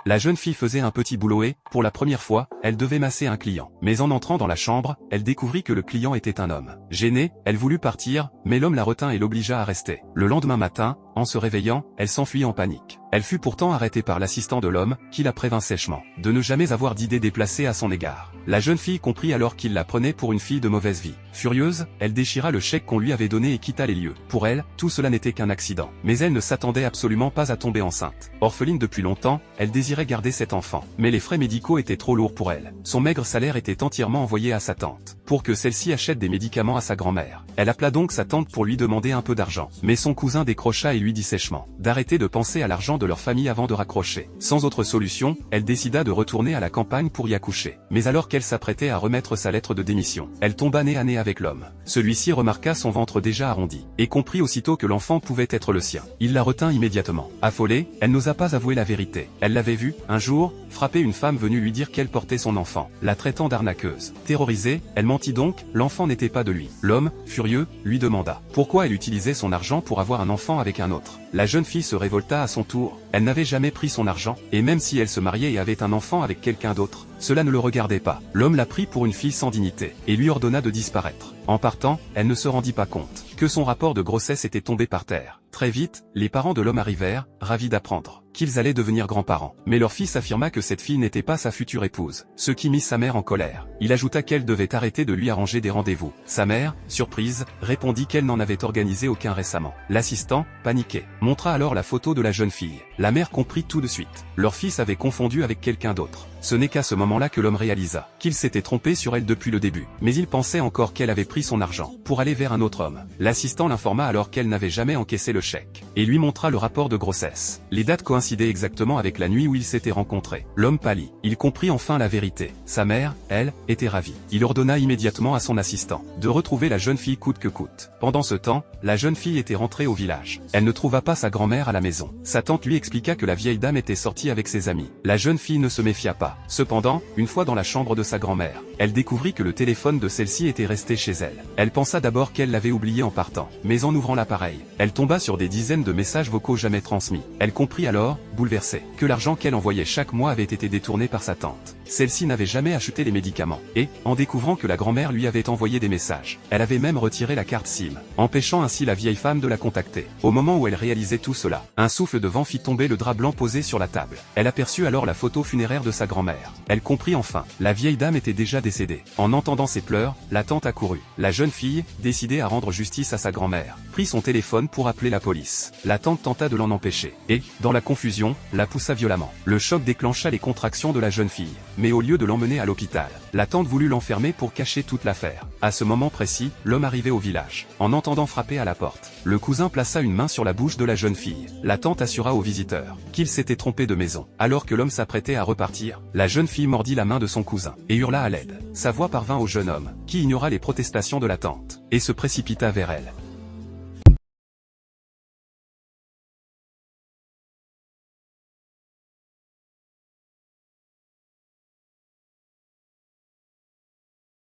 La jeune fille faisait un petit boulot et, pour la première fois, elle devait masser un client. Mais en entrant dans la chambre, elle découvrit que le client était un homme. Gênée, elle voulut partir, mais l'homme la retint et l'obligea à rester. Le lendemain matin, en se réveillant, elle s'enfuit en panique. Elle fut pourtant arrêtée par l'assistant de l'homme, qui la prévint sèchement de ne jamais avoir d'idées déplacées à son égard. La jeune fille comprit alors qu'il la prenait pour une fille de mauvaise vie. Furieuse, elle déchira le chèque qu'on lui avait donné et quitta les lieux. Pour elle, tout cela n'était qu'un accident. Mais elle ne s'attendait absolument pas à tomber enceinte. Orpheline depuis longtemps, elle désirait garder cet enfant. Mais les frais médicaux étaient trop lourds pour elle. Son maigre salaire était entièrement envoyé à sa tante, pour que celle-ci achète des médicaments à sa grand-mère. Elle appela donc sa tante pour lui demander un peu d'argent. Mais son cousin décrocha et lui dit sèchement d'arrêter de penser à l'argent de leur famille avant de raccrocher. Sans autre solution, elle décida de retourner à la campagne pour y accoucher. Mais alors qu'elle s'apprêtait à remettre sa lettre de démission, elle tomba nez à nez avec l'homme. Celui-ci remarqua son ventre déjà arrondi, et comprit aussitôt que l'enfant pouvait être le sien. Il la retint immédiatement. Affolée, elle n'osa pas avouer la vérité. Elle l'avait vu, un jour, frapper une femme venue lui dire qu'elle portait son enfant, la traitant d'arnaqueuse. Terrorisée, elle mentit donc, l'enfant n'était pas de lui. L'homme, furieux, lui demanda pourquoi elle utilisait son argent pour avoir un enfant avec un autre. La jeune fille se révolta à son tour. Elle n'avait jamais pris son argent, et même si elle se mariait et avait un enfant avec quelqu'un d'autre, cela ne le regardait pas. L'homme la prit pour une fille sans dignité, et lui ordonna de disparaître. En partant, elle ne se rendit pas compte que son rapport de grossesse était tombé par terre. Très vite, les parents de l'homme arrivèrent, ravis d'apprendre qu'ils allaient devenir grands-parents. Mais leur fils affirma que cette fille n'était pas sa future épouse, ce qui mit sa mère en colère. Il ajouta qu'elle devait arrêter de lui arranger des rendez-vous. Sa mère, surprise, répondit qu'elle n'en avait organisé aucun récemment. L'assistant, paniqué, montra alors la photo de la jeune fille. La mère comprit tout de suite. Leur fils avait confondu avec quelqu'un d'autre. Ce n'est qu'à ce moment-là que l'homme réalisa qu'il s'était trompé sur elle depuis le début. Mais il pensait encore qu'elle avait pris son argent pour aller vers un autre homme. L'assistant l'informa alors qu'elle n'avait jamais encaissé le chèque, et lui montra le rapport de grossesse. Les dates coïncidaient exactement avec la nuit où ils s'étaient rencontrés. L'homme pâlit. Il comprit enfin la vérité. Sa mère, elle, était ravie. Il ordonna immédiatement à son assistant de retrouver la jeune fille coûte que coûte. Pendant ce temps, la jeune fille était rentrée au village. Elle ne trouva pas sa grand-mère à la maison. Sa tante lui expliqua que la vieille dame était sortie avec ses amis. La jeune fille ne se méfia pas. Cependant, une fois dans la chambre de sa grand-mère, elle découvrit que le téléphone de celle-ci était resté chez elle. Elle pensa d'abord qu'elle l'avait oublié en partant, mais en ouvrant l'appareil, elle tomba sur des dizaines de messages vocaux jamais transmis. Elle comprit alors, bouleversée, que l'argent qu'elle envoyait chaque mois avait été détourné par sa tante. Celle-ci n'avait jamais acheté les médicaments, et, en découvrant que la grand-mère lui avait envoyé des messages, elle avait même retiré la carte SIM, empêchant ainsi la vieille femme de la contacter. Au moment où elle réalisait tout cela, un souffle de vent fit tomber le drap blanc posé sur la table. Elle aperçut alors la photo funéraire de sa grand-mère. Elle comprit enfin, la vieille dame était déjà décédée. En entendant ses pleurs, la tante accourut. La jeune fille, décidée à rendre justice à sa grand-mère, prit son téléphone pour appeler la police. La tante tenta de l'en empêcher, et, dans la confusion, la poussa violemment. Le choc déclencha les contractions de la jeune fille. Mais au lieu de l'emmener à l'hôpital, la tante voulut l'enfermer pour cacher toute l'affaire. À ce moment précis, l'homme arrivait au village. En entendant frapper à la porte, le cousin plaça une main sur la bouche de la jeune fille. La tante assura aux visiteurs qu'il s'était trompé de maison. Alors que l'homme s'apprêtait à repartir, la jeune fille mordit la main de son cousin et hurla à l'aide. Sa voix parvint au jeune homme, qui ignora les protestations de la tante, et se précipita vers elle.